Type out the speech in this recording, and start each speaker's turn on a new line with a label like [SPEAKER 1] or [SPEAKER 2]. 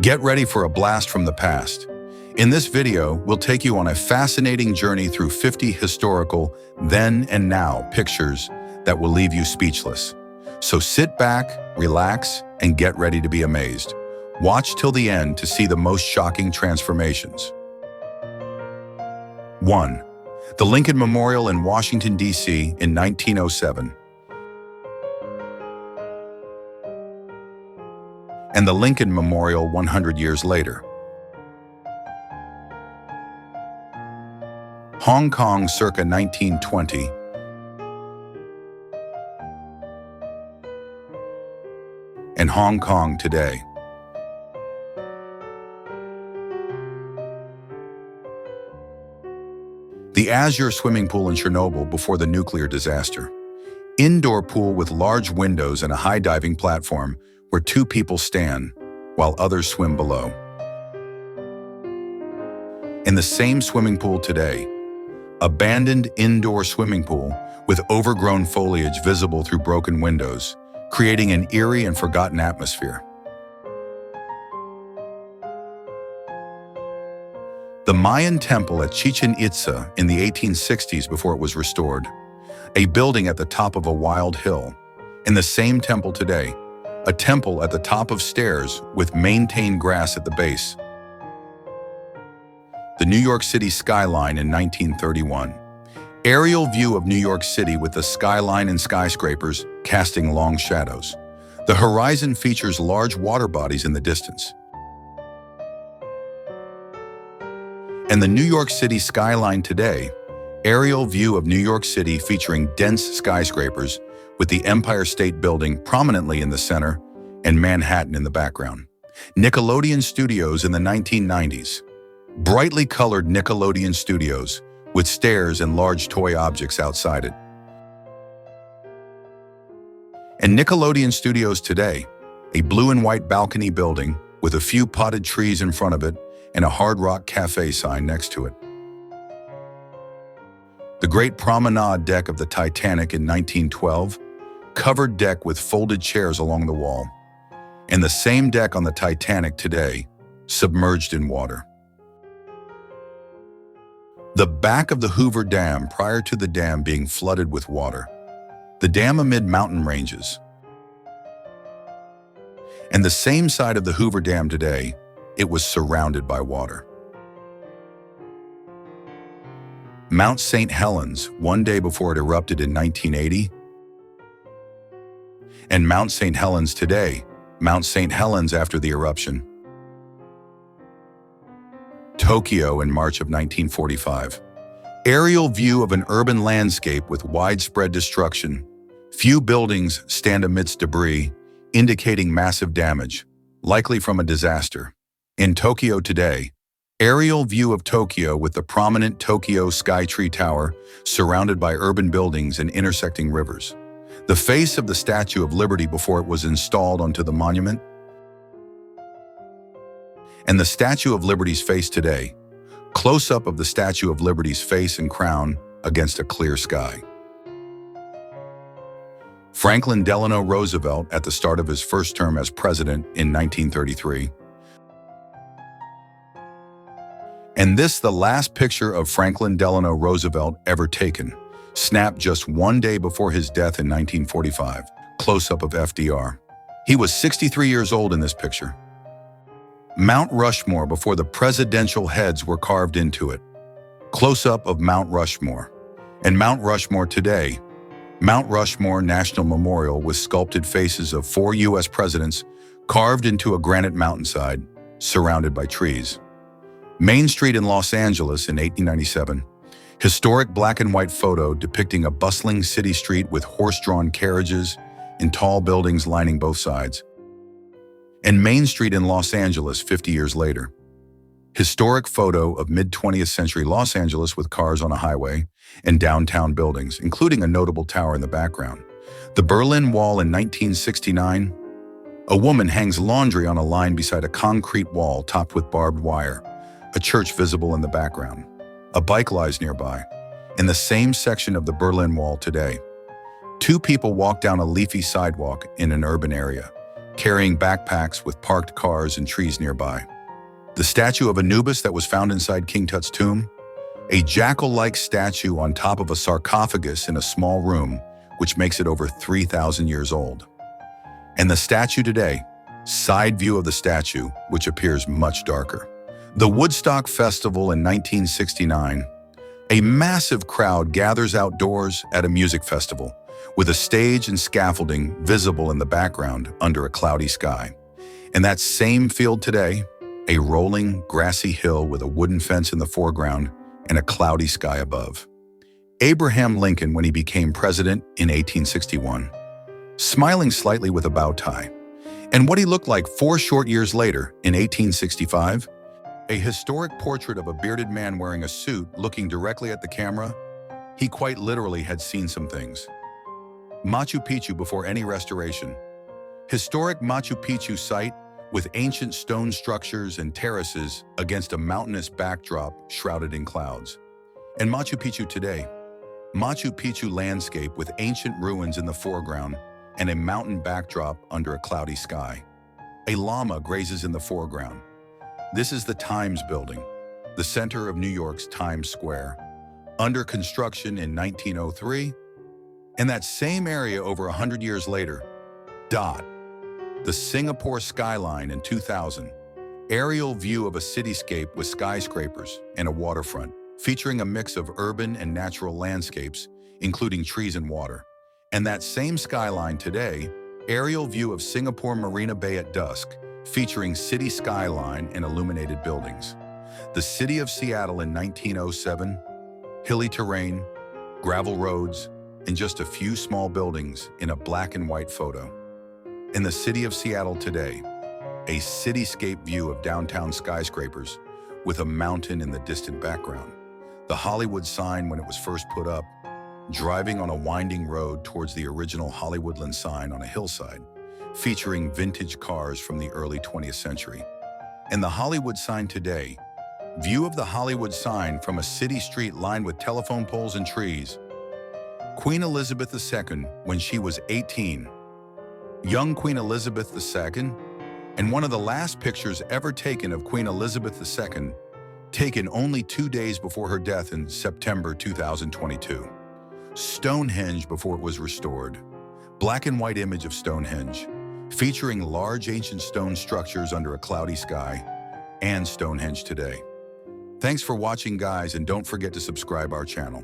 [SPEAKER 1] Get ready for a blast from the past. In this video, we'll take you on a fascinating journey through 50 historical then and now pictures that will leave you speechless. So sit back, relax, and get ready to be amazed. Watch till the end to see the most shocking transformations. 1. The Lincoln Memorial in Washington, D.C. in 1907. And the Lincoln Memorial 100 years later. Hong Kong circa 1920. And Hong Kong today. The Azure swimming pool in Chernobyl before the nuclear disaster. Indoor pool with large windows and a high diving platform where two people stand while others swim below. In the same swimming pool today, abandoned indoor swimming pool with overgrown foliage visible through broken windows, creating an eerie and forgotten atmosphere. The Mayan temple at Chichen Itza in the 1860s before it was restored, a building at the top of a wild hill. In the same temple today, a temple at the top of stairs with maintained grass at the base. The New York City skyline in 1931. Aerial view of New York City with the skyline and skyscrapers casting long shadows. The horizon features large water bodies in the distance. And the New York City skyline today, aerial view of New York City featuring dense skyscrapers with the Empire State Building prominently in the center and Manhattan in the background. Nickelodeon Studios in the 1990s. Brightly colored Nickelodeon Studios with stairs and large toy objects outside it. And Nickelodeon Studios today, a blue and white balcony building with a few potted trees in front of it and a Hard Rock Cafe sign next to it. The Great Promenade deck of the Titanic in 1912, covered deck with folded chairs along the wall, and the same deck on the Titanic today, submerged in water. The back of the Hoover Dam prior to the dam being flooded with water. The dam amid mountain ranges. And the same side of the Hoover Dam today, it was surrounded by water. Mount St. Helens, one day before it erupted in 1980. And Mount St. Helens today, Mount St. Helens after the eruption. Tokyo in March of 1945. Aerial view of an urban landscape with widespread destruction. Few buildings stand amidst debris, indicating massive damage, likely from a disaster. In Tokyo today, aerial view of Tokyo with the prominent Tokyo Skytree Tower surrounded by urban buildings and intersecting rivers. The face of the Statue of Liberty before it was installed onto the monument. And the Statue of Liberty's face today, close-up of the Statue of Liberty's face and crown against a clear sky. Franklin Delano Roosevelt at the start of his first term as president in 1933. And this the last picture of Franklin Delano Roosevelt ever taken, snapped just one day before his death in 1945, close-up of FDR. He was 63 years old in this picture. Mount Rushmore before the presidential heads were carved into it. Close-up of Mount Rushmore. And Mount Rushmore today, Mount Rushmore National Memorial with sculpted faces of 4 U.S. presidents carved into a granite mountainside, surrounded by trees. Main Street in Los Angeles in 1897. Historic black and white photo depicting a bustling city street with horse-drawn carriages and tall buildings lining both sides. And Main Street in Los Angeles 50 years later. Historic photo of mid-20th century Los Angeles with cars on a highway and downtown buildings, including a notable tower in the background. The Berlin Wall in 1969. A woman hangs laundry on a line beside a concrete wall topped with barbed wire. A church visible in the background. A bike lies nearby. In the same section of the Berlin Wall today, 2 people walk down a leafy sidewalk in an urban area, carrying backpacks with parked cars and trees nearby. The statue of Anubis that was found inside King Tut's tomb, a jackal-like statue on top of a sarcophagus in a small room, which makes it over 3,000 years old. And the statue today, side view of the statue, which appears much darker. The Woodstock Festival in 1969. A massive crowd gathers outdoors at a music festival, with a stage and scaffolding visible in the background under a cloudy sky. In that same field today, a rolling, grassy hill with a wooden fence in the foreground and a cloudy sky above. Abraham Lincoln when he became president in 1861, smiling slightly with a bow tie. And what he looked like 4 short years later, in 1865, a historic portrait of a bearded man wearing a suit looking directly at the camera. He quite literally had seen some things. Machu Picchu before any restoration. Historic Machu Picchu site with ancient stone structures and terraces against a mountainous backdrop shrouded in clouds. And Machu Picchu today. Machu Picchu landscape with ancient ruins in the foreground and a mountain backdrop under a cloudy sky. A llama grazes in the foreground. This is the Times Building, the center of New York's Times Square, under construction in 1903. In that same area over 100 years later, the Singapore skyline in 2000, aerial view of a cityscape with skyscrapers and a waterfront, featuring a mix of urban and natural landscapes, including trees and water. And that same skyline today, aerial view of Singapore Marina Bay at dusk, featuring city skyline and illuminated buildings. The city of Seattle in 1907, hilly terrain, gravel roads, and just a few small buildings in a black and white photo. In the city of Seattle today, a cityscape view of downtown skyscrapers with a mountain in the distant background. The Hollywood sign when it was first put up, driving on a winding road towards the original Hollywoodland sign on a hillside, featuring vintage cars from the early 20th century. And the Hollywood sign today, view of the Hollywood sign from a city street lined with telephone poles and trees. Queen Elizabeth II when she was 18. Young Queen Elizabeth II, and one of the last pictures ever taken of Queen Elizabeth II, taken only 2 days before her death in September 2022. Stonehenge before it was restored. Black and white image of Stonehenge, featuring large ancient stone structures under a cloudy sky, and Stonehenge today. Thanks for watching, guys, and don't forget to subscribe our channel.